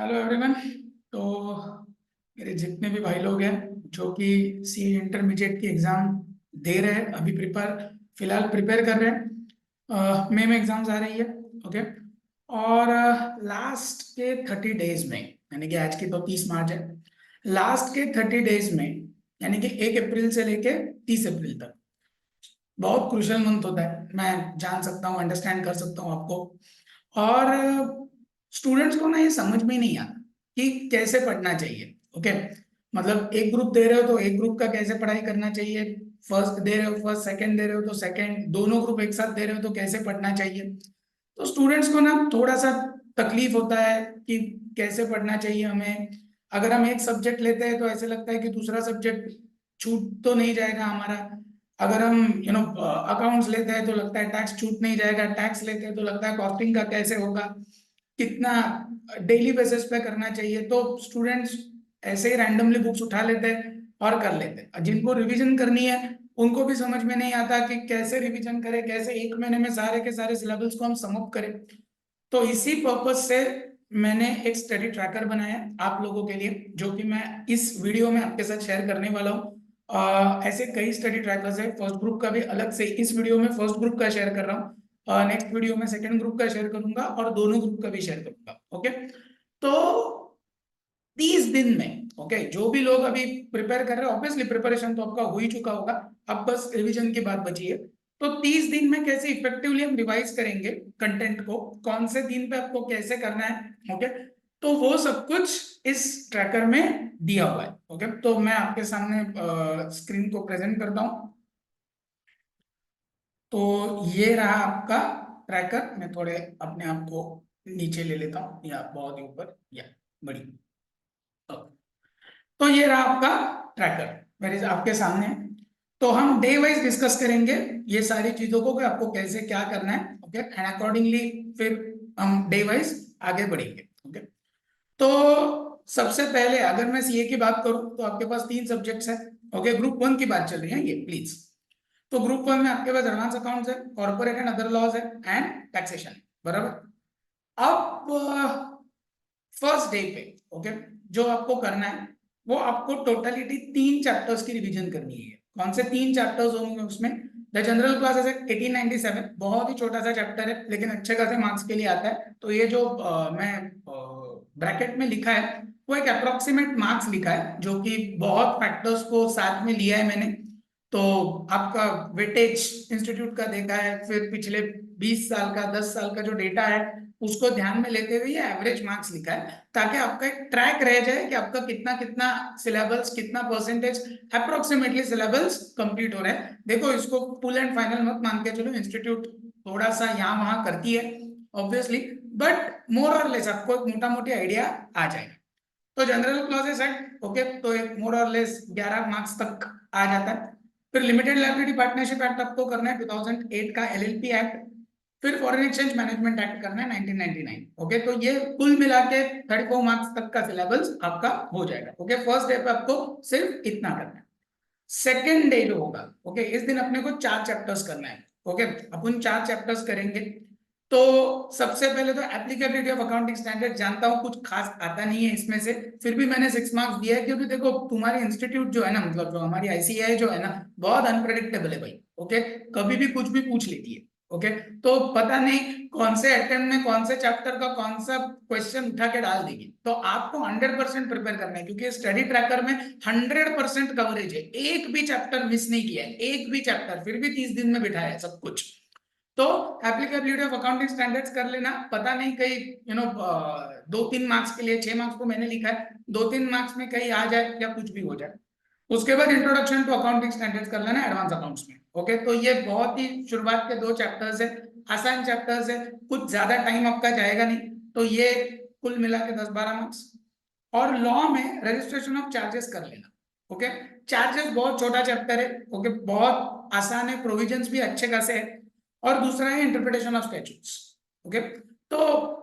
Hello everyone. तो मेरे जितने भी भाई लोग हैं जो कि सी इंटरमीडिएट की एग्ज़ाम दे रहे हैं, अभी फिलहाल प्रिपेयर कर रहे हैं। मई में एग्ज़ाम्स आ रही है। ओके। और लास्ट के 30 डेज में, यानी कि आज की तो 30 मार्च है, लास्ट के 30 डेज में, यानी कि 1 अप्रैल से लेके 30 अप्रैल तक बहुत क्रूशल मंथ होता है। मैं जान सकता हूँ, अंडरस्टैंड कर सकता हूँ आपको। और स्टूडेंट्स को ना ये समझ में ही नहीं आता कि कैसे पढ़ना चाहिए। ओके। मतलब एक ग्रुप दे रहे हो तो एक ग्रुप का कैसे पढ़ाई करना चाहिए, फर्स्ट दे रहे हो फर्स्ट, सेकंड दे रहे हो तो सेकंड, दोनों ग्रुप एक साथ दे रहे हो तो कैसे पढ़ना चाहिए। तो स्टूडेंट्स को ना थोड़ा सा तकलीफ होता है कि कैसे पढ़ना चाहिए हमें। अगर हम एक सब्जेक्ट लेते हैं तो ऐसे लगता है कि दूसरा सब्जेक्ट छूट तो नहीं जाएगा हमारा। अगर हम अकाउंट्स लेते हैं तो लगता है टैक्स छूट नहीं जाएगा, टैक्स लेते हैं तो लगता है कॉस्टिंग का कैसे होगा, कितना डेली बेसिस पे करना चाहिए। तो स्टूडेंट्स ऐसे ही रैंडमली बुक्स उठा लेते हैं और कर लेते हैं। जिनको रिवीजन करनी है उनको भी समझ में नहीं आता कि कैसे रिवीजन करें, कैसे 1 महीने में सारे के सारे सिलेबस को हम समअप करें। तो इसी पर्पज से मैंने एक स्टडी ट्रैकर बनाया है आप लोगों के लिए, जो कि मैं इस वीडियो में आपके साथ शेयर करने वाला हूँ। ऐसे कई स्टडी ट्रैकर्स है, फर्स्ट ग्रुप का भी अलग से इस वीडियो में फर्स्ट ग्रुप का शेयर कर रहा हूँ, नेक्स्ट वीडियो में सेकंड ग्रुप का शेयर करूंगा और दोनों ग्रुप का भी शेयर करूंगा। ओके। तो 30 दिन में, ओके, जो भी लोग अभी प्रिपेयर कर रहे हैं, ऑब्वियसली प्रिपरेशन तो आपका हो ही चुका होगा, अब बस रिवीजन की बात बची है। तो 30 दिन में कैसे इफेक्टिवली हम रिवाइज करेंगे कंटेंट को, कौन से दिन पे आपको कैसे करना है। ओके। तो वो सब कुछ इस ट्रैकर में दिया हुआ है। ओके। तो मैं आपके सामने स्क्रीन को प्रेजेंट करता हूँ। तो ये रहा आपका ट्रैकर। मैं थोड़े अपने आप को नीचे ले लेता हूँ, या बहुत ही ऊपर, या बड़ी। तो ये रहा आपका ट्रैकर मेरे आपके सामने है। तो हम डे वाइज डिस्कस करेंगे ये सारी चीजों को कि आपको कैसे क्या करना है। ओके। एंड अकॉर्डिंगली फिर हम डे वाइज आगे बढ़ेंगे। ओके। तो सबसे पहले अगर मैं सीए की बात करूं तो आपके पास 3 सब्जेक्ट्स हैं। ओके। ग्रुप 1 की बात चल रही है ये, प्लीज। तो ग्रुप 1 में आपके पास एडवांस अकाउंट्स है, कॉर्पोरेट एंड अदर लॉज है, एंड टैक्सेशन है, बराबर। अब फर्स्ट डे पे, ओके, जो आपको करना है वो आपको टोटलिटी 3 चैप्टर्स की रिवीजन करनी है। कौन से 3 चैप्टर्स होंगे उसमें? द जनरल क्लासेस है 1897, बहुत ही छोटा सा चैप्टर है लेकिन अच्छे खासे मार्क्स के लिए आता है। तो ये जो मैं ब्रैकेट में लिखा है वो एक अप्रोक्सीमेट मार्क्स लिखा है, जो कि बहुत फैक्टर्स को साथ में लिया है मैंने। तो आपका वेटेज इंस्टीट्यूट का देखा है, फिर पिछले 20 साल का 10 साल का जो डेटा है उसको ध्यान में लेते हुए ये एवरेज मार्क्स लिखा है, ताकि आपका एक ट्रैक रह जाए कि आपका कितना कितना सिलेबस, कितना परसेंटेज अप्रोक्सीमेटली सिलेबस कंप्लीट हो रहा है। देखो, इसको फुल एंड फाइनल मत मान के चलो, इंस्टीट्यूट थोड़ा सा यहाँ वहां करती है ऑब्वियसली, बट मोर और लेस आपको एक मोटा मोटी आइडिया आ जाएगा। तो जनरल क्लॉजेस एक्ट, ओके, तो एक मोर और लेस 11 मार्क्स तक आ जाता है। फिर लिमिटेड लाइबिलिटी पार्टनरशिप एक्ट आपको करना है, 2008 का एलएलपी एक्ट। फिर फॉरेन एक्सचेंज मैनेजमेंट एक्ट करना है 1999। ओके। तो ये कुल मिला के 34 मार्क्स तक का सिलेबस आपका हो जाएगा। ओके। फर्स्ट डे पे आपको सिर्फ इतना करना है। सेकेंड डे जो होगा, ओके, इस दिन अपने को 4 चैप्टर्स करना है। ओके। अपन 4 चैप्टर्स करेंगे। तो सबसे पहले तो एप्लीकेबिलिटी ऑफ अकाउंटिंग स्टैंडर्ड, जानता हूँ कुछ खास आता नहीं है इसमें से, फिर भी मैंने 6 मार्क्स दिया है, क्योंकि देखो तुम्हारे इंस्टीट्यूट जो है ना, मतलब जो हमारी आईसीएआई जो है ना, बहुत अनप्रेडिक्टेबल है भाई। ओके। कभी भी कुछ भी पूछ लेती है। ओके। तो पता नहीं कौन से अटेम्प्ट में कौन से चैप्टर का कौन सा क्वेश्चन उठा के डाल देगी। तो आपको 100% प्रिपेयर करना है, क्योंकि स्टडी ट्रैकर में 100% कवरेज है, एक भी चैप्टर मिस नहीं किया है, एक भी चैप्टर, फिर भी 30 दिन में बिठाया है सब कुछ। तो एप्लीकेबिलिटी ऑफ अकाउंटिंग स्टैंडर्ड्स कर लेना, पता नहीं कहीं 2-3 मार्क्स के लिए, 6 मार्क्स को मैंने लिखा है, 2-3 मार्क्स में कहीं आ जाए या कुछ भी हो जाए। उसके बाद इंट्रोडक्शन टू अकाउंटिंग स्टैंडर्ड्स कर लेना एडवांस अकाउंट्स में। ओके। तो ये बहुत ही शुरुआत के 2 चैप्टर्स है, आसान चैप्टर्स है, कुछ ज्यादा टाइम आपका जाएगा नहीं। तो ये कुल मिला के 10-12 मार्क्स। और लॉ में रजिस्ट्रेशन ऑफ चार्जेस कर लेना। ओके। चार्जेस बहुत छोटा चैप्टर है। ओके। बहुत आसान है, प्रोविजंस भी अच्छे खासे है। और दूसरा है इंटरप्रिटेशन ऑफ स्टैट्यूट्स। ओके। तो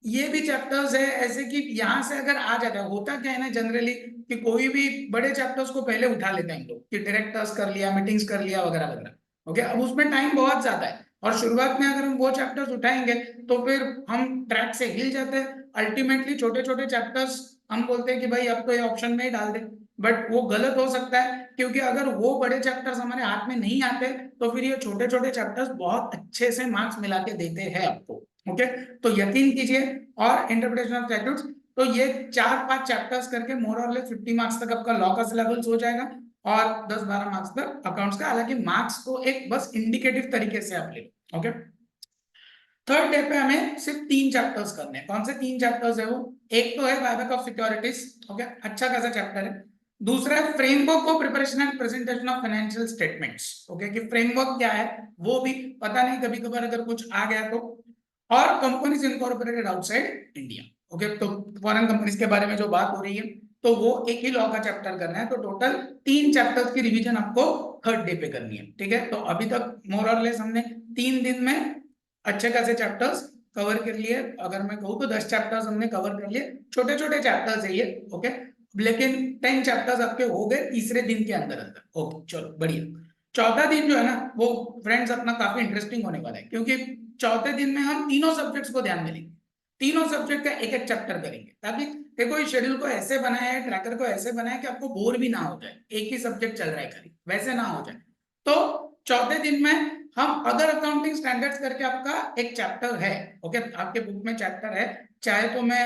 ये भी चैप्टर्स है ऐसे कि यहां से अगर आ जाता है, होता क्या है ना जनरली, कि कोई भी बड़े चैप्टर्स को पहले उठा लेते हैं हम लोग, कि डायरेक्टर्स कर लिया, मीटिंग्स कर लिया, वगैरह वगैरह। ओके। अब उसमें टाइम बहुत ज्यादा है, और शुरुआत में अगर हम वो चैप्टर्स उठाएंगे तो फिर हम ट्रैक से हिल जाते हैं। अल्टीमेटली छोटे छोटे चैप्टर्स हम बोलते हैं कि भाई अब तो ये ऑप्शन में ही डाल दे, बट वो गलत हो सकता है, क्योंकि अगर वो बड़े चैप्टर्स हमारे हाथ में नहीं आते तो फिर ये छोटे छोटे चैप्टर्स बहुत अच्छे से मार्क्स मिला के देते हैं आपको। ओके, तो यकीन कीजिए। और इंटरप्रिटेशन ऑफ स्टैट्यूट्स, तो ये 4-5 चैप्टर्स करके मोर और लेस 50 मार्क्स तक आपका लॉ का सिलेबस हो जाएगा और 10-12 मार्क्स तक अकाउंट्स का। हालांकि मार्क्स को एक बस इंडिकेटिव तरीके से आप ले। ओके, थर्ड डे पे हमें सिर्फ 3 चैप्टर्स करने हैं। कौन से 3 चैप्टर्स है वो? एक तो है बायबैक ऑफ सिक्योरिटीज, ओके, अच्छा खासा चैप्टर है। दूसरा है framework of preparation and presentation of financial statements, okay, कि फ्रेमवर्क क्या है वो भी पता नहीं, कभी कभार अगर कुछ आ गया तो। और companies incorporated outside India, okay, तो फॉरेन कंपनीज के बारे में जो बात हो रही है, तो वो एक ही लॉ का चैप्टर करना है। तो टोटल 3 चैप्टर्स की रिवीजन आपको थर्ड डे पे करनी है, ठीक है। तो अभी तक मोर और लेस हमने 3 दिन में अच्छे खासे चैप्टर्स कवर कर लिए। अगर मैं कहूँ तो 10 चैप्टर्स हमने कवर कर लिए। छोटे छोटे चैप्टर्स है ये, ओके, लेकिन 10 चैप्टर्स आपके हो गए तीसरे दिन के अंदर अंदर। ओके, चलो बढ़िया। चौथा दिन जो है ना वो फ्रेंड्स अपना काफी इंटरेस्टिंग होने वाला है, क्योंकि चौथे दिन में हम तीनों सब्जेक्ट्स को ध्यान में लेंगे। तीनों सब्जेक्ट का एक एक चैप्टर करेंगे, ताकि देखो इस शेड्यूल को ऐसे बनाया है, ट्रैकर को ऐसे बनाया कि आपको बोर भी ना हो जाए, एक ही सब्जेक्ट चल रहा है खाली, वैसे ना हो जाए। तो चौथे दिन में हम अदर अकाउंटिंग स्टैंडर्ड्स करके आपका एक चैप्टर है, ओके, आपके बुक में चैप्टर है। चाहे तो मैं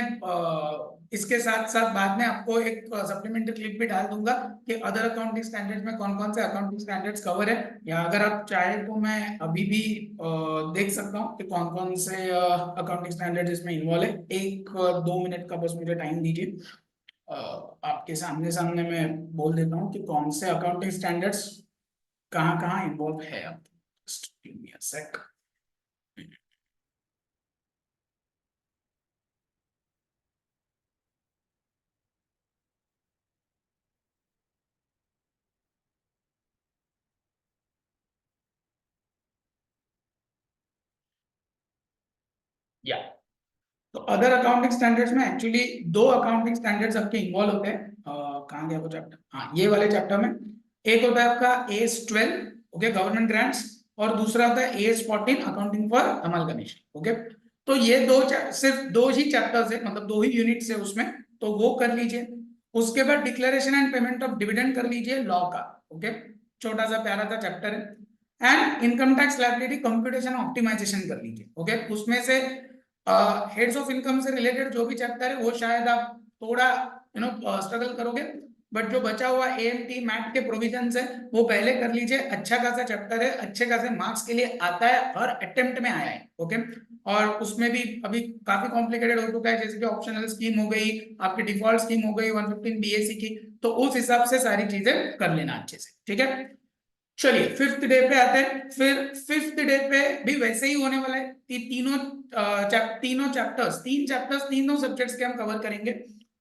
इसके साथ साथ बाद में आपको एक सप्लीमेंट्री क्लिप भी डाल दूंगा कि अदर अकाउंटिंग स्टैंडर्ड्स में कौन कौन से अकाउंटिंग स्टैंडर्ड्स कवर है, या अगर आप चाहे तो मैं अभी भी देख सकता हूँ कि कौन कौन से अकाउंटिंग स्टैंडर्ड्स इसमें इन्वॉल्व है। 1-2 मिनट का बस मुझे टाइम दीजिए। आपके सामने सामने मैं बोल देता हूँ कि कौन से अकाउंटिंग स्टैंडर्ड्स कहाँ कहाँ इन्वॉल्व है। आप just give me a sec. या तो अदर अकाउंटिंग स्टैंडर्ड्स में एक्चुअली 2 अकाउंटिंग स्टैंडर्ड्स आपके इन्वॉल्व होते हैं। कहाँ गया वो चैप्टर? हाँ, ये वाले चैप्टर में एक होता है आपका AS 12, ओके, गवर्नमेंट ग्रांट्स, और दूसरा होता है AS 14, accounting for amalgamation. Okay, तो ये सिर्फ 2 ही चैप्टर्स है, मतलब 2 ही यूनिट्स है उसमें, तो वो कर लीजिए। उसके बाद declaration and payment of dividend कर लीजिए लॉ का, ओके, छोटा सा प्यारा सा चैप्टर है। And income tax liability computation optimization कर लीजिए, ओके। उसमें से हेड्स ऑफ इनकम से रिलेटेड जो भी चैप्टर है वो शायद आप थोड़ा स्ट्रगल करोगे, बट जो बचा हुआ AMT मैट के प्रोविजंस है वो पहले कर लीजिए। अच्छा खासा चैप्टर है, अच्छे खासे मार्क्स के लिए आता है, हर अटेम्प्ट में आया है, ओके। और उसमें भी अभी काफी कॉम्प्लिकेटेड हो चुका है, जैसे कि ऑप्शनल स्कीम हो गई, आपकी डिफॉल्ट स्कीम हो गई 115 BAC की, तो उस हिसाब से सारी चीजें कर लेना अच्छे से, ठीक है। चलिए फिफ्थ डे पे आते हैं। फिर फिफ्थ डे पे भी वैसे ही होने वाला है कि तीनों चैप्टर्स 3 चैप्टर्स तीनों सब्जेक्ट्स के हम कवर करेंगे।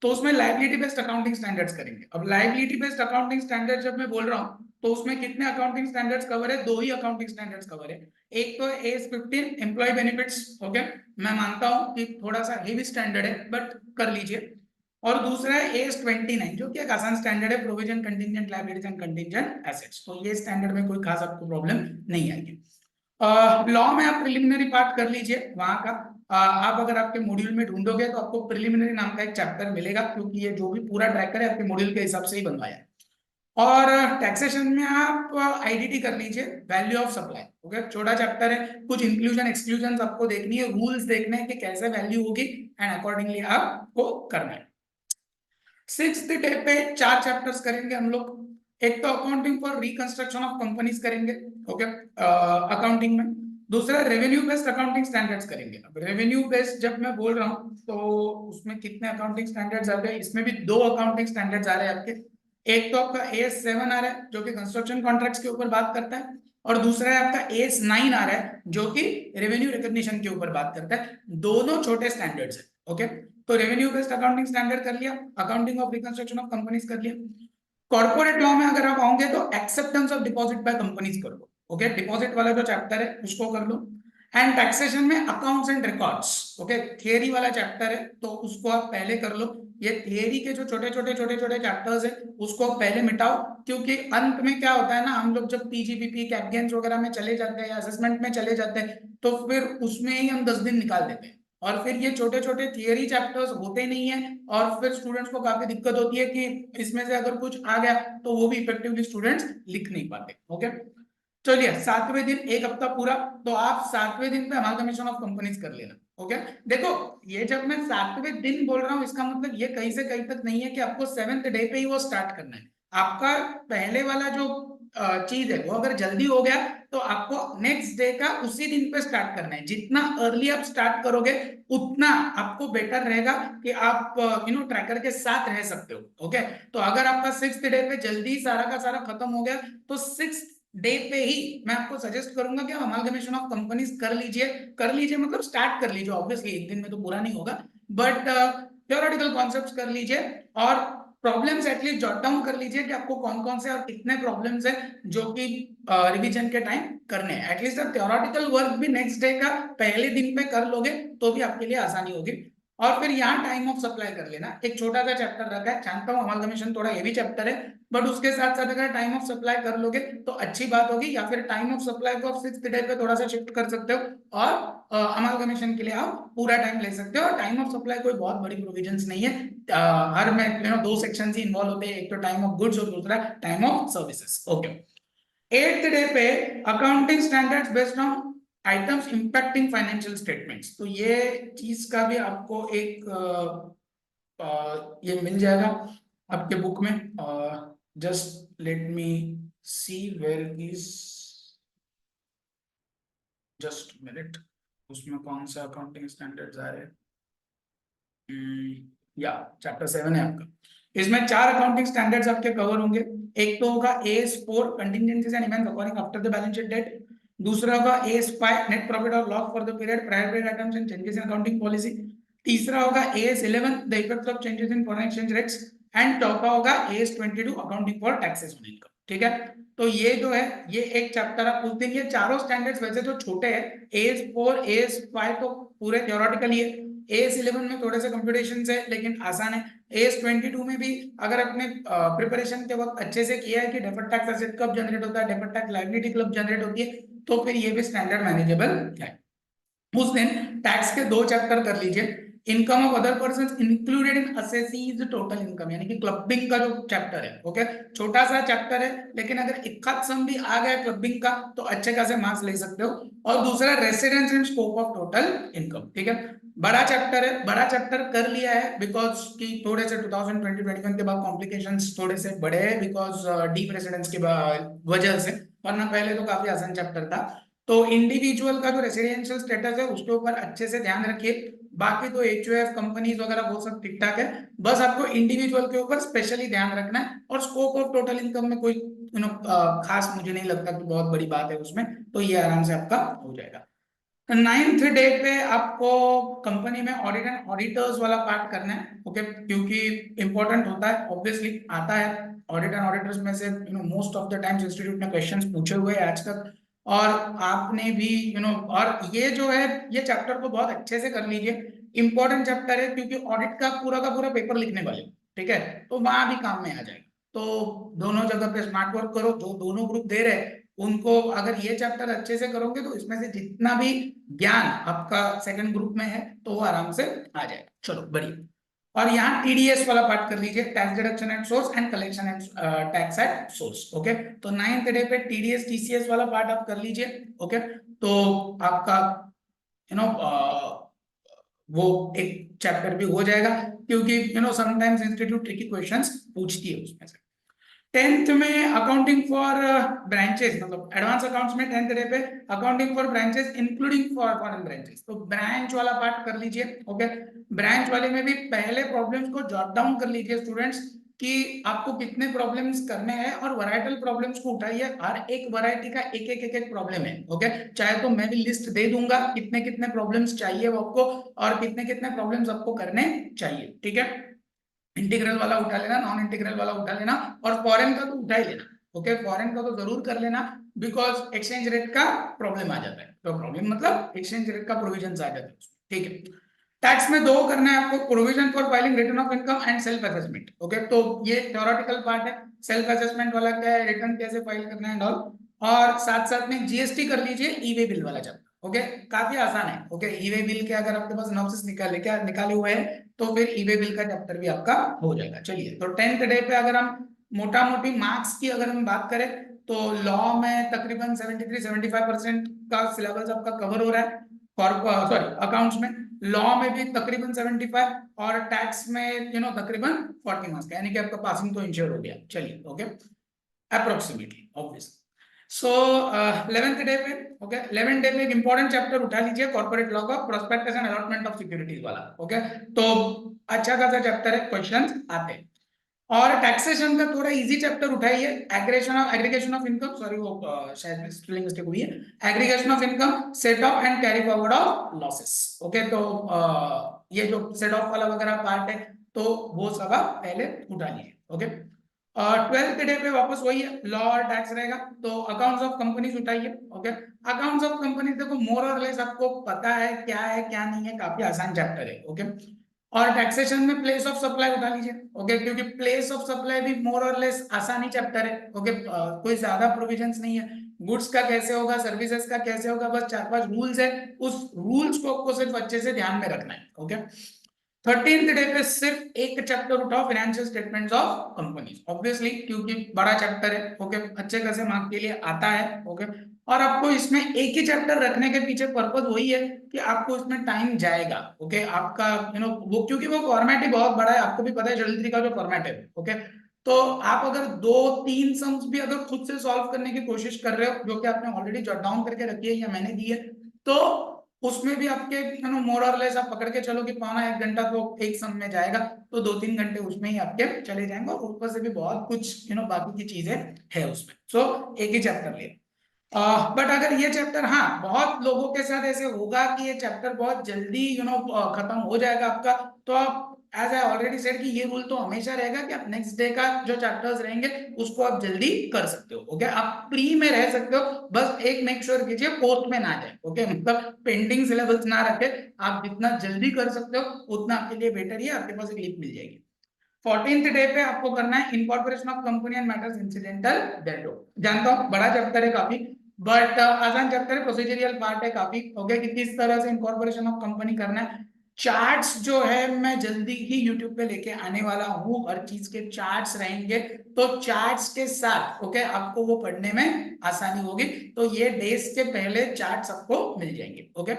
तो उसमें लायबिलिटी बेस्ड अकाउंटिंग स्टैंडर्ड्स करेंगे। अब लायबिलिटी बेस्ड अकाउंटिंग स्टैंडर्ड्स जब मैं बोल रहा हूँ तो उसमें कितने अकाउंटिंग स्टैंडर्ड्स कवर है? 2 ही अकाउंटिंग स्टैंडर्ड्स कवर है। एक तो AS 15 एम्प्लॉय बेनिफिट्स, ओके, मैं मानता हूँ कि थोड़ा सा हेवी स्टैंडर्ड है, बट कर लीजिए। और दूसरा है AS 29, जो कि एक आसान स्टैंडर्ड है, provision contingent liabilities and contingent assets. तो ये स्टैंडर्ड में कोई खास आपको प्रॉब्लम नहीं आएगी। लॉ में आप प्रिलिमिनरी पार्ट कर लीजिए वहां का। आप अगर आपके मॉड्यूल में ढूंढोगे तो आपको प्रिलिमिनरी नाम का एक चैप्टर मिलेगा, क्योंकि ये जो भी पूरा ट्रैकर है आपके मॉड्यूल के हिसाब से ही बनवाया है। और टैक्सेशन में आप IDT कर लीजिए, वैल्यू ऑफ सप्लाई, ओके, छोटा चैप्टर है। कुछ इंक्लूजन एक्सक्लूजन आपको देखनी है, रूल्स देखने हैं कि कैसे वैल्यू होगी, एंड अकॉर्डिंगली आपको करना है। सिक्स्थ डे पे 4 चैप्टर्स करेंगे हम लोग। एक तो accounting for reconstruction of companies करेंगे, ओके, अकाउंटिंग में। दूसरा रेवेन्यू बेस्ड अकाउंटिंग स्टैंडर्ड्स करेंगे। अब रेवेन्यू बेस्ड जब मैं बोल रहा हूँ तो उसमें कितने अकाउंटिंग स्टैंडर्ड्स आ गए? इसमें भी 2 अकाउंटिंग स्टैंडर्ड्स आ रहे हैं आपके। एक तो आपका AS 7 आ रहा है जो कि कंस्ट्रक्शन कॉन्ट्रैक्ट्स के ऊपर बात करता है, और दूसरा है आपका AS 9 आ रहा है जो कि रेवेन्यू रिकॉग्निशन के ऊपर बात करता है। दोनों छोटे स्टैंडर्ड्स है, ओके। तो रेवेन्यू बेस्ड अकाउंटिंग स्टैंडर्ड कर लिया, accounting of reconstruction of companies कर लिया। कॉर्पोरेट लॉ में अगर आप आओगे तो acceptance of deposit by companies कर लो, ओके, डिपॉजिट वाला जो चैप्टर है उसको कर लो। एंड टैक्सेशन में accounts and records, okay, theory वाला चैप्टर है तो उसको आप पहले कर लो। ये थियरी के जो छोटे छोटे चैप्टर्स है उसको आप पहले मिटाओ, क्योंकि अंत में क्या होता है ना, हम लोग जब पीजीबीपी कैप गेम्स वगैरह में चले जाते हैं या असेसमेंट में चले जाते हैं तो फिर उसमें ही हम 10 दिन निकाल देते हैं और फिर ये छोटे छोटे थियरी चैप्टर्स होते नहीं है और फिर स्टूडेंट्स को काफी दिक्कत होती है कि इसमें से अगर कुछ आ गया तो वो भी इफेक्टिवली स्टूडेंट्स लिख नहीं पाते। ओके, चलिए 7वें दिन एक हफ्ता पूरा, तो आप 7वें दिन पे अमालगमेशन ऑफ कंपनीज कर लेना। ओके, देखो ये जब मैं 7वें दिन बोल रहा हूँ इसका मतलब ये कहीं से कहीं तक नहीं है कि आपको 7th डे पे ही वो स्टार्ट करना है। आपका पहले वाला जो चीज है वो अगर जल्दी हो गया तो आपको नेक्स्ट डे का उसी दिन पे स्टार्ट करना है। जितना अर्ली आप स्टार्ट करोगे उतना आपको बेटर रहेगा कि आप ट्रैकर के साथ रह सकते हो। ओके, तो अगर आपका 6th डे पे जल्दी सारा का सारा खत्म हो गया तो 6th डे पे ही मैं आपको सजेस्ट करूंगा कि आप अमालगमेशन ऑफ कंपनीज कर लीजिए मतलब स्टार्ट कर लीजिए। ऑब्वियसली एक दिन में तो पूरा नहीं होगा, बट थ्योरेटिकल कॉन्सेप्ट्स कर लीजिए और प्रॉब्लम्स एटलीस्ट जॉट डाउन कर लीजिए कि आपको कौन कौन से और कितने प्रॉब्लम्स है जो कि रिवीजन के टाइम करने हैं। एटलीस्ट आप थ्योरेटिकल वर्क भी नेक्स्ट डे का पहले दिन पे कर लोगे तो भी आपके लिए आसानी होगी। और फिर यहाँ टाइम ऑफ सप्लाई कर लेना, एक छोटा सा चैप्टर रखा है, जानता हूँ अमालगमेशन थोड़ा हेवी चैप्टर है, बट उसके साथ साथ अगर टाइम ऑफ सप्लाई कर लोगे तो अच्छी बात होगी। या फिर टाइम ऑफ सप्लाई को आप 6th डे पे थोड़ा सा शिफ्ट कर सकते हो और अमालगमेशन के लिए आप पूरा टाइम ले सकते हो। और टाइम ऑफ सप्लाई कोई बहुत बड़ी प्रोविजंस नहीं है, हर में 2 सेक्शन ही इन्वॉल्व होते हैं, एक तो टाइम ऑफ गुड्स और दूसरा time of services. Okay, 8th day पे accounting standards based on items impacting financial statements, तो ये चीज का भी आपको एक ये मिल जाएगा आपके बुक में। Just let me see where is, just minute, उसमें कौन सा अकाउंटिंग स्टैंडर्ड्स आ रहे हैं। या चैप्टर 7 है आपका, इसमें 4 अकाउंटिंग स्टैंडर्ड्स आपके कवर होंगे। एक तो होगा AS4 contingencies and events according after the balance sheet date, दूसरा होगा AS5 नेट प्रॉफिट और loss for the period prior period items and changes in accounting policy, तीसरा होगा AS11 the effect of changes in foreign exchange rates and चौथा होगा AS22 accounting for taxes on income. ठीक है, तो ये जो है ये एक चैप्टर आप उस दिन, ये चारों स्टैंडर्ड्स वैसे तो छोटे हैं, AS4 AS5 तो पूरे थ्योरेटिकली है, AS11 में थोड़े से कंप्यूटेशन है लेकिन आसान है, AS22 में भी अगर आपने प्रिपरेशन के वक्त अच्छे से किया है कि डेफर्ड टैक्स एसेट कब जनरेट होता है, डेफर्ड टैक्स लायबिलिटी कब जनरेट होती है, तो फिर ये भी स्टैंडर्ड मैनेजेबल है। उस दिन टैक्स के 2 चैप्टर कर लीजिए, income of other persons included in assessees total income, यानी कि क्लबिंग का जो चैप्टर है। ओके, छोटा सा चैप्टर है लेकिन अगर इक्कत सम भी आ गया क्लबिंग का तो अच्छे खासे मार्क्स ले सकते हो। और दूसरा residence and scope of total income. ठीक है, बड़ा चैप्टर है, बड़ा चैप्टर कर लिया है बिकॉज कि थोड़े से 2020-21 के बाद कॉम्प्लिकेशंस थोड़े से बढ़े हैं बिकॉज डीप रेसिडेंस की वजह से, वरना पहले तो काफी आसान चैप्टर था। तो इंडिविजुअल का जो रेसिडेंशियल स्टेटस है उसके ऊपर अच्छे से ध्यान रखिए, बाकी तो HUF कंपनीज वगैरह वो सब ठीक ठाक है, बस आपको इंडिविजुअल के ऊपर स्पेशली ध्यान रखना है। और स्कोप ऑफ टोटल इनकम में कोई खास मुझे नहीं लगता कि बहुत बड़ी बात है उसमें, तो ये आराम से आपका हो जाएगा। 9th डे पे आपको कंपनी में ऑडिट एंड ऑडिटर्स वाला पार्ट करना है। ओके, क्योंकि इंपॉर्टेंट होता है, ऑब्वियसली आता है ऑडिट एंड ऑडिटर्स में से most of the times institute ने क्वेश्चंस पूछे हुए हैं आज तक, और आपने भी और ये जो है ये चैप्टर को बहुत अच्छे से कर लीजिए, इंपॉर्टेंट चैप्टर है क्योंकि ऑडिट का पूरा पेपर लिखने वाले। ठीक है, तो वहां भी काम में आ जाएगा। तो दोनों जगह पे स्मार्ट वर्क करो, जो दोनों ग्रुप दे रहे हैं उनको अगर ये चैप्टर अच्छे से करोगे तो इसमें से जितना भी ज्ञान आपका सेकंड ग्रुप में है तो वो आराम से आ जाएगा। चलो बढ़िया, और यहाँ TDS वाला पार्ट कर लीजिए, tax deduction at source and collection at tax at source. Okay, तो 9th डे पे TDS TCS वाला पार्ट आप कर लीजिए। ओके, तो आपका यू नो वो एक चैप्टर भी हो जाएगा, क्योंकि समटाइम्स इंस्टीट्यूट ट्रिकी क्वेश्चंस पूछती है उसमें से। 10th में अकाउंटिंग फॉर ब्रांचेस, मतलब एडवांस अकाउंट्स में 10th डे पे accounting for branches including for foreign branches, तो ब्रांच वाला पार्ट कर लीजिए। ओके, ब्रांच वाले में भी पहले प्रॉब्लम्स को जॉट डाउन कर लीजिए स्टूडेंट्स कि आपको कितने प्रॉब्लम्स करने हैं, और वैरायटल प्रॉब्लम्स को उठाइए, हर एक वैरायटी का एक प्रॉब्लम है। ओके, चाहे तो मैं भी लिस्ट दे दूंगा कितने कितने प्रॉब्लम्स चाहिए वो आपको और कितने कितने प्रॉब्लम्स आपको करने चाहिए। ठीक है, इंटीग्रल वाला उठा लेना, नॉन इंटीग्रल वाला उठा लेना, और फॉरेन का तो उठा ही लेना। ओके, फॉरेन का तो जरूर कर लेना, बिकॉज एक्सचेंज रेट का प्रॉब्लम आ जाता है, तो प्रॉब्लम मतलब एक्सचेंज रेट का प्रोविजन आ जाता है, ठीक है। टैक्स में दो करना है आपको, provision for filing return of income and self assessment, okay. तो ये थ्योरेटिकल पार्ट है, सेल्फ असेसमेंट वाला क्या है, रिटर्न कैसे फाइल करना है और साथ साथ में जीएसटी कर लीजिए, ई वे बिल वाला चैप्टर, ओके। काफी आसान है, ओके। ई वे बिल के अगर आपके पास नॉप्सिस निकाले हुए हैं तो फिर ई वे बिल का चैप्टर भी आपका हो जाएगा। चलिए, तो 10th डे पे अगर हम मोटा मोटी मार्क्स की अगर हम बात करें तो लॉ में तकरीबन 73-75% का सिलेबस आपका कवर हो रहा है, सॉरी अकाउंट्स में। लॉ में भी तकरीबन 75 और टैक्स में तकरीबन 40 मार्क्स का, यानी कि आपका पासिंग तो इंश्योर हो गया। चलिए, ओके, अप्रोक्सीमेटली ऑब्वियस। सो 11th डे पे, ओके, 11th डे पे एक इंपॉर्टेंट चैप्टर उठा लीजिए, कॉर्पोरेट लॉ का prospectus and allotment of securities वाला, ओके। तो अच्छा खासा चैप्टर है, क्वेश्चंस आते हैं। और टैक्सेशन का थोड़ा इजी चैप्टर उठाइए, एग्रीगेशन ऑफ इनकम, सॉरी वो शायद स्पेलिंग मिस्टेक हुई है, aggregation of income, set of and carry forward of losses, okay. तो ये जो सेट ऑफ वाला वगैरह पार्ट है तो वो सब आप पहले उठा लीजिए, ओके। 12th डे पे वापस वही है, लॉ और टैक्स रहेगा, तो अकाउंट्स ऑफ कंपनीज उठाइए, ओके। अकाउंट्स ऑफ कंपनीज देखो मोर और लेस आपको पता है क्या नहीं है, काफी आसान चैप्टर है, ओके। और टैक्सेशन में प्लेस ऑफ सप्लाई उठा लीजिए, ओके, क्योंकि प्लेस ऑफ सप्लाई भी मोर और लेस आसानी चैप्टर है, ओके। कोई ज्यादा प्रोविजंस नहीं है, गुड्स का कैसे होगा, सर्विसेज का कैसे होगा, बस 4-5 रूल्स है, उस रूल्स को आपको सिर्फ अच्छे से ध्यान में रखना है, ओके। 13th डे पे सिर्फ एक चैप्टर उठाओ, financial statements of companies, obviously क्योंकि बड़ा चैप्टर है, ओके, अच्छे खासे मार्क के लिए आता है, ओके। और आपको इसमें एक ही चैप्टर रखने के पीछे पर्पज वही है कि आपको इसमें टाइम जाएगा, ओके, आपका वो क्योंकि वो फॉर्मेट ही बहुत बड़ा है, आपको भी पता है जल्दी का जो फॉर्मेट है, ओके। तो आप अगर 2-3 सम्स भी अगर खुद से सॉल्व करने की कोशिश कर रहे हो, जो कि आपने ऑलरेडी जॉट डाउन करके रखी है या मैंने दी है, तो उसमें भी आपके मोर और लेस आप पकड़ के चलो कि पौना 1 घंटा तो एक सम में जाएगा, तो 2-3 घंटे उसमें ही आपके चले जाएंगे, और ऊपर से भी बहुत कुछ बाकी की चीजें है उसमें। सो एक ही चैप्टर ले, बट अगर ये चैप्टर, हाँ, बहुत लोगों के साथ ऐसे होगा कि ये चैप्टर बहुत जल्दी खत्म हो जाएगा आपका, तो आप एज आई ऑलरेडी सेड कि ये रूल तो हमेशा रहेगा कि आप नेक्स्ट डे का जो चैप्टर्स रहेंगे उसको आप जल्दी कर सकते हो, ओके। आप प्री में रह सकते हो, बस एक मेक श्योर कीजिए पोस्ट में ना जाए, ओके, मतलब पेंडिंग सिलेबस ना रखे, आप जितना जल्दी कर सकते हो उतना आपके लिए बेटर ही है, आपके पास एक लीप मिल जाएगी। 14th डे पे आपको करना है incorporation of company and matters incidental डेटो, जानता हूं बड़ा चैप्टर है काफी, बट आसान चैप्टर है, प्रोसीजरियल पार्ट है काफी, ओके, कि किस तरह से इनकॉर्पोरेशन ऑफ कंपनी करना है। चार्ट्स जो है मैं जल्दी ही यूट्यूब पे लेके आने वाला हूँ, हर चीज के चार्ट्स रहेंगे, तो चार्ट्स के साथ, ओके, आपको वो पढ़ने में आसानी होगी, तो ये डेज के पहले चार्ट्स आपको मिल जाएंगे, okay.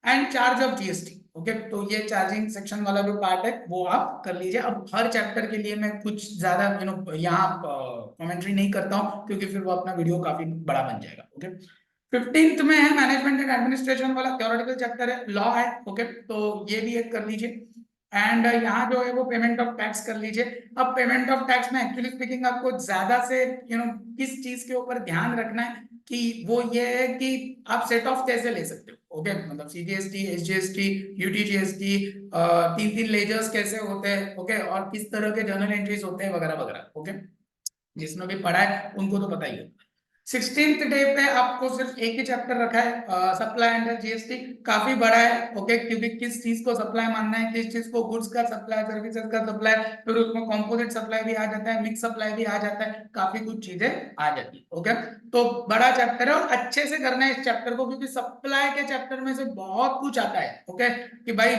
And charge of GST, okay, तो ये चार्जिंग सेक्शन वाला जो पार्ट है वो आप कर लीजिए। अब हर चैप्टर के लिए मैं कुछ ज्यादा यहाँ कमेंट्री नहीं करता हूँ, क्योंकि फिर वो अपना वीडियो काफी बड़ा बन जाएगा, ओके। 15th में है मैनेजमेंट एंड एडमिनिस्ट्रेशन वाला थ्योरेटिकल चैप्टर है, लॉ है, ओके, तो ये भी एक कर लीजिए। एंड यहाँ जो है वो पेमेंट ऑफ टैक्स कर लीजिए। अब पेमेंट ऑफ टैक्स में एक्चुअली स्पीकिंग आपको ज्यादा से किस चीज के ऊपर ध्यान रखना है कि वो ये है कि आप सेट ऑफ कैसे ले सकते हो, ओके, मतलब सीजीएसटी, एसजीएसटी, यूटीजीएसटी, 3-3 लेजर्स कैसे होते हैं, ओके, और किस तरह के जर्नल एंट्रीज होते हैं वगैरह वगैरह, ओके, जिसने भी पढ़ा है उनको तो पता ही है। 16th डे पे आपको सिर्फ एक ही चैप्टर रखा है, सप्लाई अंडर जीएसटी, काफी बड़ा है, ओके, क्योंकि किस चीज को सप्लाई मानना है, किस चीज को गुड्स का सप्लाई, सर्विसेज का सप्लाई, फिर उसमें कंपोजिट सप्लाई भी आ जाता है, मिक्स सप्लाई भी आ जाता है, काफी कुछ चीजें आ जाती है, ओके। तो बड़ा चैप्टर है और अच्छे से करना है इस चैप्टर को, क्योंकि सप्लाई के चैप्टर में से बहुत कुछ आता है, ओके, कि भाई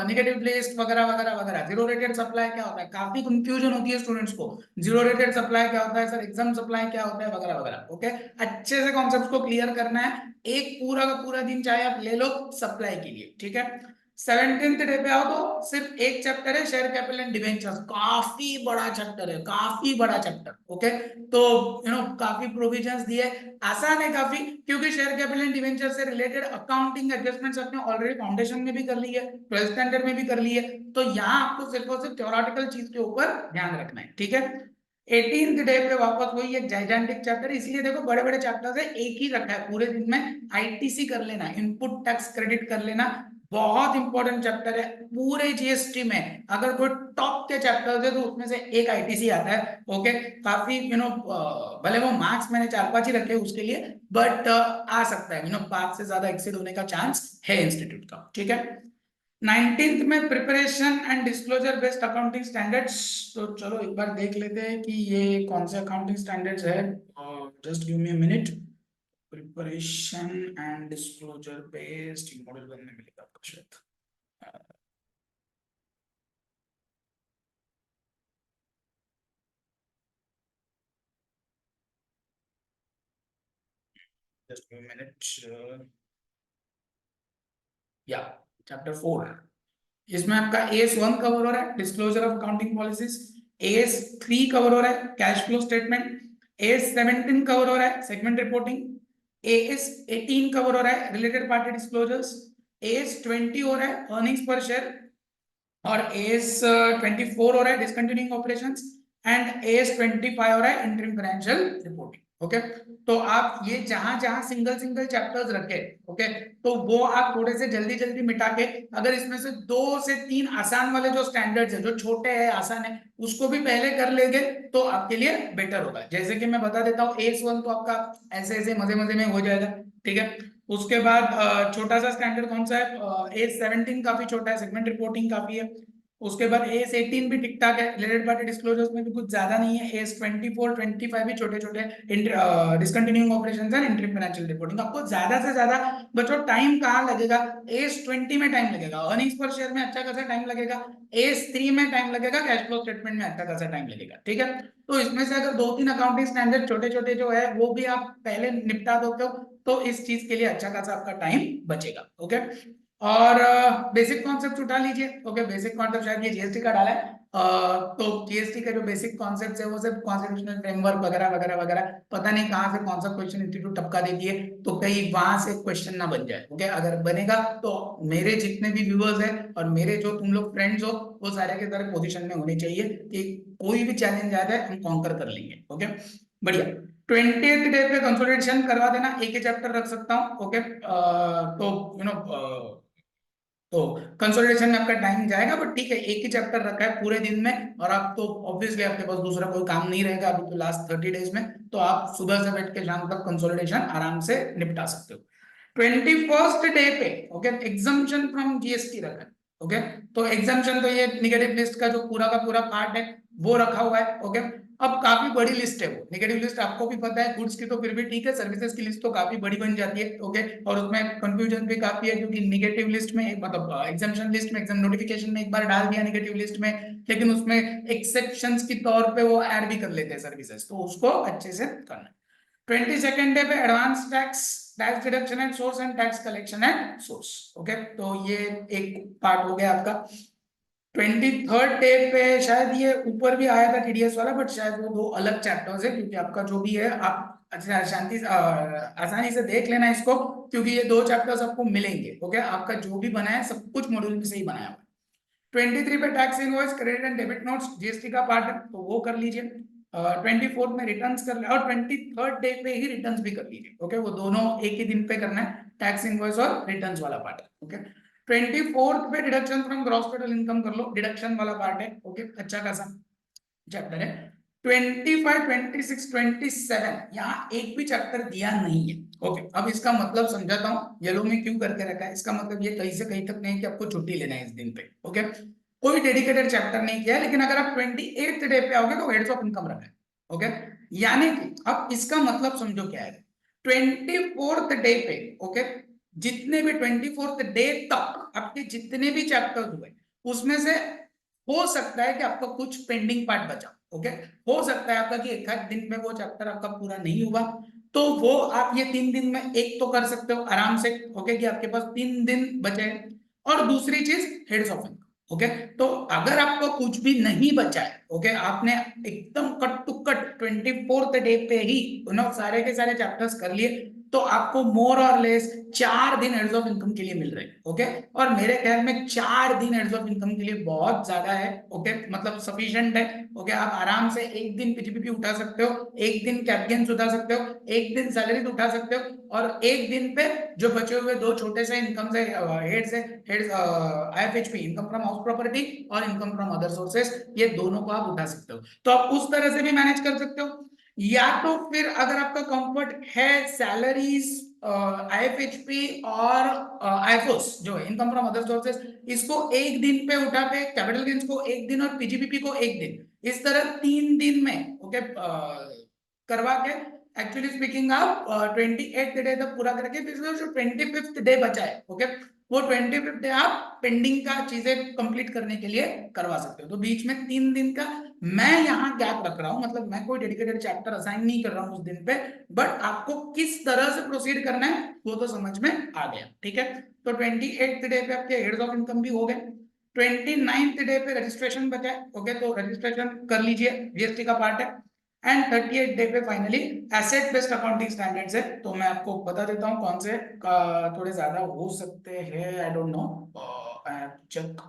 नेगेटिव लिस्ट वगैरह वगैरह वगैरह, जीरो रेटेड सप्लाई क्या होता है, काफी कंफ्यूजन होती है स्टूडेंट्स को, जीरो रेटेड सप्लाई क्या होता है सर, एग्जाम सप्लाई क्या होता है वगैरह वगैरह, ओके। अच्छे से कॉन्सेप्ट को क्लियर करना है, एक पूरा का पूरा दिन चाहे आप ले लो सप्लाई के लिए, ठीक है। 17th डे पे आओ तो सिर्फ एक चैप्टर है, शेयर कैपिटल एंड डिवेंचर्स, काफी बड़ा चैप्टर है, काफी बड़ा चैप्टर, ओके। तो काफी प्रोविजंस दिए, आसान है काफी, क्योंकि शेयर कैपिटल एंड डिवेंचर से रिलेटेड अकाउंटिंग एडजस्टमेंट्स आपने ऑलरेडी फाउंडेशन में भी कर ली है, 12th स्टैंडर्ड में भी कर ली है, तो यहाँ आपको सिर्फ और सिर्फ थ्योरेटिकल चीज के ऊपर ध्यान रखना है, ठीक है। 18th डे पे वापस वही एक जाइजेंटिक चैप्टर, इसलिए देखो बड़े बड़े चैप्टर्स है, एक ही रखा है पूरे दिन में, आईटीसी कर लेना, इनपुट टैक्स क्रेडिट कर लेना, बहुत इंपॉर्टेंट चैप्टर है पूरे जीएसटी में। अगर कोई टॉप के चैप्टर है तो उसमें से एक आईटीसी आता है। ओके, काफी भले वो मार्क्स मैंने 4-5 ही रखे उसके लिए, बट आ सकता है 5 से ज्यादा एक्सीड होने का चांस है इंस्टीट्यूट का। ठीक है, 19th में preparation and disclosure based accounting standards. तो चलो एक बार देख लेते हैं कि ये कौन से अकाउंटिंग स्टैंडर्ड्स है। Just give me a minute. Preparation and disclosure based model बनने मिलेगा आपको शायद। Just give minute. या चैप्टर 4, इसमें आपका AS1 कवर हो रहा है, disclosure of accounting policies. AS3 cover हो रहा है, cash flow statement. AS17 cover हो रहा है, सेगमेंट रिपोर्टिंग। AS18 कवर हो रहा है, रिलेटेड पार्टी डिस्क्लोजर्स। AS20 हो रहा है, अर्निंग्स पर शेयर। और AS24 हो रहा है, डिसकंटिन्यूइंग ऑपरेशंस। एंड AS25 हो रहा है, इंटरिम फाइनेंशियल रिपोर्टिंग। ओके, तो आप ये जहां जहां सिंगल सिंगल चैप्टर्स रखे, ओके, तो वो आप थोड़े से जल्दी जल्दी मिटा के, अगर इसमें से 2 से 3 आसान वाले जो स्टैंडर्ड्स है, जो छोटे हैं आसान है, उसको भी पहले कर लेंगे तो आपके लिए बेटर होगा। जैसे कि मैं बता देता हूँ, AS1 तो आपका ऐसे ऐसे मजे मजे में हो जाएगा। ठीक है, उसके बाद छोटा सा स्टैंडर्ड कौन सा है, AS17 काफी छोटा है, सेगमेंट रिपोर्टिंग काफी है। उसके बाद AS18 भी ठीक ठाक है, रिलेटेड पार्टी डिस्क्लोजर्स में भी कुछ ज्यादा नहीं है। AS24-25 भी छोटे छोटे, discontinuing operations and interim financial reporting. आपको ज्यादा से ज्यादा बच्चों टाइम कहाँ लगेगा, AS20 में टाइम लगेगा, अर्निंग्स पर शेयर में अच्छा खासा टाइम लगेगा, AS3 में टाइम लगेगा, कैश फ्लो स्टेटमेंट में अच्छा खासा टाइम लगेगा। ठीक है, तो इसमें से अगर 2-3 अकाउंटिंग स्टैंडर्ड छोटे छोटे जो है वो भी आप पहले निपटा दोगे तो इस चीज के लिए अच्छा खासा आपका टाइम बचेगा। ओके, और बेसिक कॉन्सेप्ट उठा लीजिए। ओके, बेसिक कॉन्सेप्ट शायद ये जीएसटी का डाला है। तो जीएसटी का जो बेसिक कॉन्सेप्ट है वो सब कॉन्स्टिट्यूशनल फ्रेमवर्क वगैरह वगैरह वगैरह, पता नहीं कहाँ से कौन सा क्वेश्चन इंस्टीट्यूट टपका देती है, तो कहीं वहां से क्वेश्चन ना बन जाए। ओके, अगर बनेगा तो मेरे जितने भी व्यूअर्स हैं और मेरे जो तुम लोग फ्रेंड्स हो, वो सारे के सारे पोजीशन में होने चाहिए कि कोई भी चैलेंज आ जाए हम कॉन्कर कर लेंगे। ओके, बढ़िया। 20th डे पे कंसोलिडेशन करवा देना, एक ही चैप्टर रख सकता हूँ। ओके, तो तो कंसोलिडेशन में आपका टाइम जाएगा, बट ठीक है, एक ही चैप्टर रखा है पूरे दिन में, और आप तो ऑब्वियसली आपके पास दूसरा कोई काम नहीं रहेगा अभी तो लास्ट 30 डेज में, तो आप सुबह से बैठ के शाम तक कंसोलिडेशन आराम से निपटा सकते हो। 21st डे पे ओके एग्जम्पशन फ्रॉम जीएसटी रखा है। ओके, तो एग्जम्पशन तो ये निगेटिव लिस्ट का जो पूरा का पूरा पार्ट है वो रखा हुआ है। ओके, अब काफी बड़ी लिस्ट है वो निगेटिव लिस्ट, आपको भी पता है, गुड्स की तो फिर भी ठीक है, सर्विसेज की लिस्ट तो काफी बड़ी बन जाती है। ओके, और उसमें कंफ्यूजन भी काफी है, क्योंकि निगेटिव लिस्ट में मतलब एग्जामिशन लिस्ट में, एग्जाम नोटिफिकेशन में एक बार डाल दिया निगेटिव लिस्ट में, लेकिन उसमें एक्सेप्शंस की तौर पे वो ऐड भी कर लेते हैं सर्विसेज, तो उसको अच्छे से करना। 22nd डे पे advance tax, tax deduction and source and tax collection and source. Okay, तो ये एक पार्ट हो गया आपका। 23rd डे पे शायद ये ऊपर भी आया था टीडीएस वाला, बट शायद वो 2 अलग चैप्टर्स है, क्योंकि आपका जो भी है आप अच्छा शांति आसानी से देख लेना इसको, क्योंकि ये 2 चैप्टर्स आपको मिलेंगे। ओके, आपका जो भी बना है सब कुछ मॉड्यूल में से ही बनाया हुआ है। 23 पे tax invoice, credit and debit notes GST का पार्ट है, तो वो कर लीजिए। 24 में रिटर्न्स कर ले, और 23rd डे पे ही रिटर्न्स भी कर लीजिए। ओके, वो दोनों एक ही दिन पे करना है, टैक्स इनवॉइस और रिटर्न्स वाला पार्ट। ओके, 24th पे deduction from gross total income कर लो, डिडक्शन वाला पार्ट है। ओके, अच्छा खासा चैप्टर है। 25, 26, 27 यहाँ एक भी चैप्टर दिया नहीं है। ओके, अब इसका मतलब समझाता हूँ येलो में क्यों करके रखा है। इसका मतलब ये कहीं से कहीं तक नहीं कि आपको छुट्टी लेना है इस दिन पे। ओके, कोई डेडिकेटेड चैप्टर नहीं किया है, लेकिन अगर आप 28th डे पे आओगे तो हेड्स ऑफ इनकम रखा है। ओके, यानी कि अब इसका मतलब समझो क्या है। 24th डे पे ओके, जितने भी 24th डे तक आपके जितने भी चैप्टर हुए, उसमें से हो सकता है कि आपका कुछ पेंडिंग पार्ट बचा। ओके, हो सकता है आपका कि एक आध दिन में वो चैप्टर आपका पूरा नहीं हुआ, तो वो आप ये 3 दिन में एक तो कर सकते हो आराम से। ओके, कि आपके पास 3 दिन बचे हैं। और दूसरी चीज हेड्स ऑफ इनकम। ओके, तो अगर आपको कुछ भी नहीं बचा है, ओके, आपने एकदम cut to cut 24th day पे ही सारे के सारे चैप्टर्स कर लिए, तो आपको मोर और लेस 4 दिन एड्स ऑफ इनकम के लिए मिल रहे हैं। ओके, और मेरे ख्याल में 4 दिन एड्स ऑफ इनकम के लिए बहुत ज्यादा है। ओके, मतलब सफिशिएंट है। ओके, आप आराम से एक दिन पीजीपीपी उठा सकते हो, एक दिन कैप गेन्स उठा सकते हो, एक दिन सैलरीज उठा सकते हो, और एक दिन पे जो बचे हुए 2 छोटे से इनकम से heads IFHP, income from house property और इनकम फ्रॉम अदर सोर्सेस, ये दोनों को आप उठा सकते हो। तो आप उस तरह से भी मैनेज कर सकते हो, या तो फिर अगर आपका कंफर्ट है सैलरीज, आईएफएचपी और आईएफओस जो है इनकम फ्रॉम अदर सोर्सेस, इसको एक दिन पे उठा के कैपिटल गेन्स को एक दिन और पीजीपीपी को एक दिन, इस तरह 3 दिन में ओके करवा के एक्चुअली स्पीकिंग आप 28th डे तक पूरा करके फिर जो 25th डे बचा है ओके, वो 25th डे आप पेंडिंग का चीजें कंप्लीट करने के लिए करवा सकते हो। तो बीच में 3 दिन का मैं यहाँ गैप रख रहा हूँ, मतलब मैं कोई डेडिकेटेड चैप्टर असाइन नहीं कर रहा हूँ उस दिन पे, बट आपको किस तरह से प्रोसीड करना है वो तो समझ में आ गया। ठीक है, तो 28th डे पे आपके हेड्स ऑफ इनकम भी हो गए, 29th डे पे रजिस्ट्रेशन बचा है। ओके, तो रजिस्ट्रेशन कर लीजिए, जीएसटी का पार्ट है। एंड 38 डे पे finally asset based accounting standards है, तो मैं आपको बता देता हूँ कौन से थोड़े ज्यादा हो सकते हैं। I don't know, I have to check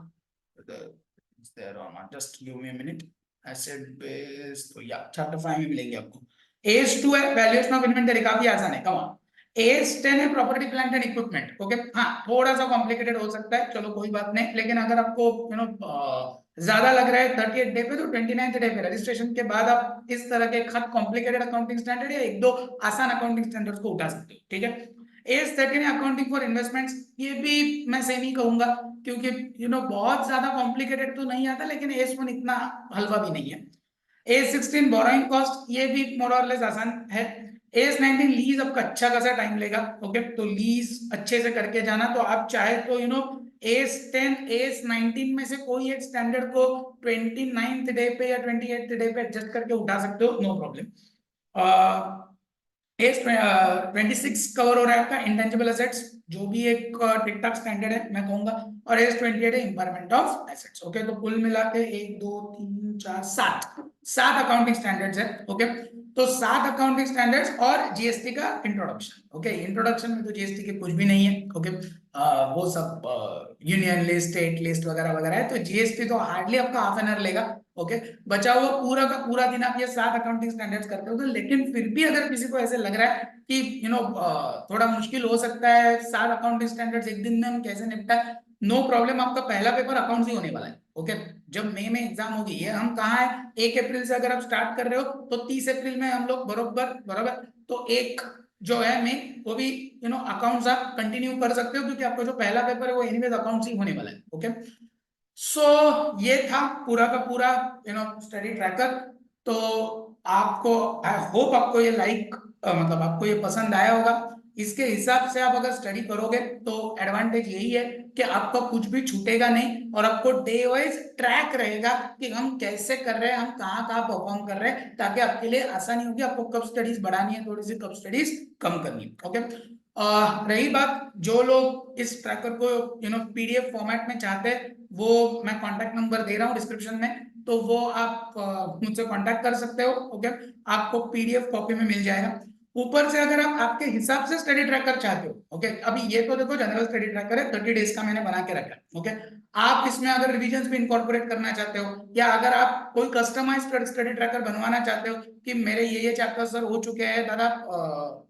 is there or not, just give me a minute. Asset based, तो या चैप्टर 5 में मिलेंगे आपको। एज 2 है वैल्यूएशन ऑफ इन्वेंटरी, काफी आसान है, कम ऑन। एज 10 है property plant and equipment. Okay, हाँ थोड़ा सा कॉम्प्लिकेटेड हो सकता है, चलो कोई बात नहीं, लेकिन अगर आपको यू नो ज्यादा लग रहा है 38 डे पे, तो 29th डे पे रजिस्ट्रेशन के बाद आप इस तरह के खत कॉम्प्लिकेटेड अकाउंटिंग स्टैंडर्ड या एक दो आसान अकाउंटिंग स्टैंडर्ड्स को उठा सकते हो। ठीक है, एज 13 अकाउंटिंग फॉर इन्वेस्टमेंट्स, ये भी मैं सेम ही कहूंगा, क्योंकि बहुत ज्यादा कॉम्प्लिकेटेड तो नहीं आता, लेकिन एज 1 इतना हलवा भी नहीं है। एज 16 बोरोइंग कॉस्ट, ये भी मोर और लेस आसान है। एज 19 लीज आपका अच्छा खासा टाइम लेगा। ओके, तो लीज अच्छे से करके जाना, तो आप चाहे तो एज 10 एज 19 में से कोई एक स्टैंडर्ड को 29th डे पे या 28th डे पे एडजस्ट करके उठा सकते हो, नो प्रॉब्लम। एज 26 कवर हो रहा है आपका इंटेंजिबल एसेट्स, जो भी एक ठीक ठाक स्टैंडर्ड है मैं कहूंगा, और एज 28 है इम्पायरमेंट ऑफ एसेट्स। ओके, तो कुल मिला के 1 2 3 4 7 अकाउंटिंग स्टैंडर्ड्स है। ओके, तो 7 अकाउंटिंग स्टैंडर्ड्स और जीएसटी का इंट्रोडक्शन। ओके, इंट्रोडक्शन में तो जीएसटी के कुछ भी नहीं है। ओके, वो सब यूनियन लिस्ट, स्टेट लिस्ट वगैरह वगैरह है, तो जीएसटी तो हार्डली आपका हाफ एन आवर लेगा। ओके, बचा हुआ पूरा का पूरा दिन आप ये 7 अकाउंटिंग स्टैंडर्ड्स करते हो। तो लेकिन फिर भी अगर किसी को ऐसे लग रहा है कि थोड़ा मुश्किल हो सकता है 7 अकाउंटिंग स्टैंडर्ड्स एक दिन में हम कैसे निपटाए, नो प्रॉब्लम, आपका पहला पेपर अकाउंट्स ही होने वाला है। ओके, जब मई में एग्जाम होगी, ये हम कहाँ है 1 अप्रैल से अगर आप स्टार्ट कर रहे हो, तो 30 अप्रैल में हम लोग बरोबर बराबर, तो एक जो है में वो भी अकाउंट्स आप कंटिन्यू कर सकते हो, क्योंकि आपका जो पहला पेपर है वो एनीवेज अकाउंट्स ही होने वाला है। ओके, सो ये था पूरा का पूरा स्टडी ट्रैकर। तो आपको, आई होप आपको ये मतलब आपको ये पसंद आया होगा। इसके हिसाब से आप अगर स्टडी करोगे तो एडवांटेज यही है कि आपका कुछ भी छूटेगा नहीं, और आपको डे वाइज ट्रैक रहेगा कि हम कैसे कर रहे हैं, हम कहाँ कहाँ परफॉर्म कर रहे हैं, ताकि आपके लिए आसानी होगी आपको कब स्टडीज बढ़ानी है थोड़ी सी, कब स्टडीज कम करनी है। ओके, रही बात जो लोग इस ट्रैकर को पीडीएफ फॉर्मेट में चाहते हैं, वो मैं कांटेक्ट नंबर दे रहा हूँ डिस्क्रिप्शन में, तो वो आप मुझसे कांटेक्ट कर सकते हो। ओके, आपको पीडीएफ कॉपी में मिल जाएगा। ऊपर से अगर आप आपके हिसाब से स्टडी ट्रैकर चाहते हो, ओके, अभी ये तो देखो जनरल स्टडी ट्रैकर है, 30 डेज का मैंने बना के रखा है। ओके, आप इसमें अगर रिविजन भी इंकॉर्पोरेट करना चाहते हो, या अगर आप कोई कस्टमाइज स्टडी ट्रैकर बनवाना चाहते हो कि मेरे ये चैप्टर सर हो चुके हैं दादा,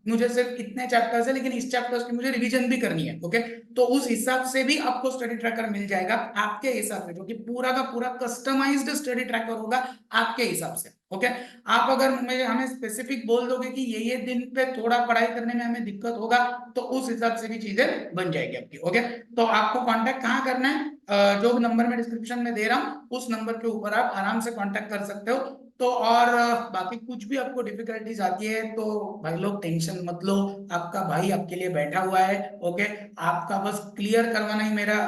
मुझे सिर्फ इतने चैप्टर्स है, लेकिन इस चैप्टर्स की मुझे रिवीजन भी करनी है। ओके, तो उस हिसाब से भी आपको स्टडी ट्रैकर मिल जाएगा आपके हिसाब से, जो कि पूरा का पूरा कस्टमाइज्ड स्टडी ट्रैकर होगा आपके हिसाब से। ओके, आप अगर हमें स्पेसिफिक बोल दोगे कि ये दिन पे थोड़ा पढ़ाई करने में हमें दिक्कत होगा, तो उस हिसाब से भी चीजें बन जाएगी आपकी। ओके, तो आपको कांटेक्ट कहाँ करना है, जो नंबर मैं डिस्क्रिप्शन में दे रहा हूँ उस नंबर के ऊपर आप आराम से कांटेक्ट कर सकते हो। तो और बाकी कुछ भी आपको डिफिकल्टीज आती है तो भाई लोग टेंशन मत लो, आपका भाई आपके लिए बैठा हुआ है। ओके, आपका बस क्लियर करवाना ही मेरा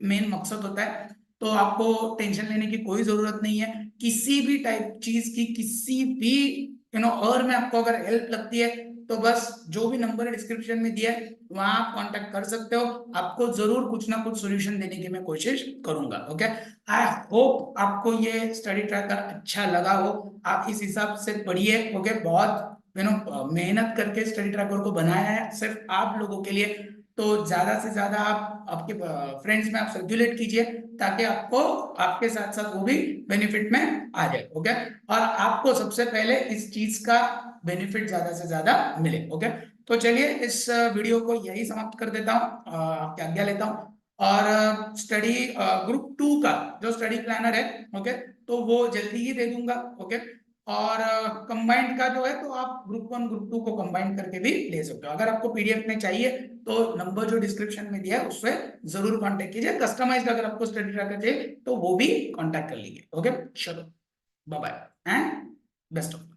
मेन मकसद होता है, तो आपको टेंशन लेने की कोई जरूरत नहीं है। किसी भी टाइप चीज की किसी भी और में आपको अगर हेल्प लगती है, तो बस जो भी नंबर डिस्क्रिप्शन में दिया है वहां आप कांटेक्ट कर सकते हो, आपको जरूर कुछ ना कुछ सोल्यूशन देने की मैं कोशिश करूंगा। ओके, आई होप आपको ये स्टडी ट्रैकर अच्छा लगा हो, आप इस हिसाब से पढ़िए। ओके, बहुत मेहनत करके स्टडी ट्रैकर को बनाया है सिर्फ आप लोगों के लिए। तो ज्यादा से ज्यादा आप आपके फ्रेंड्स में आप सर्कुलेट कीजिए, ताकि आपको आपके साथ साथ वो भी बेनिफिट में आ जाए। ओके, और आपको सबसे पहले इस चीज का बेनिफिट ज्यादा से ज्यादा मिले। ओके, तो चलिए इस वीडियो को यही समाप्त कर देता हूँ, आपकी आज्ञा लेता हूँ। और स्टडी ग्रुप 2 का जो स्टडी प्लानर है, ओके, तो वो जल्दी ही दे दूंगा। ओके, और कंबाइंड का जो है तो आप ग्रुप 1 ग्रुप 2 को कंबाइन करके भी ले सकते हो। अगर आपको पीडीएफ में चाहिए तो नंबर जो डिस्क्रिप्शन में दिया है उससे जरूर कांटेक्ट कीजिए। कस्टमाइज्ड अगर आपको स्टडी ट्रैकर चाहिए तो वो भी कांटेक्ट कर लीजिए। ओके, चलो bye bye and best of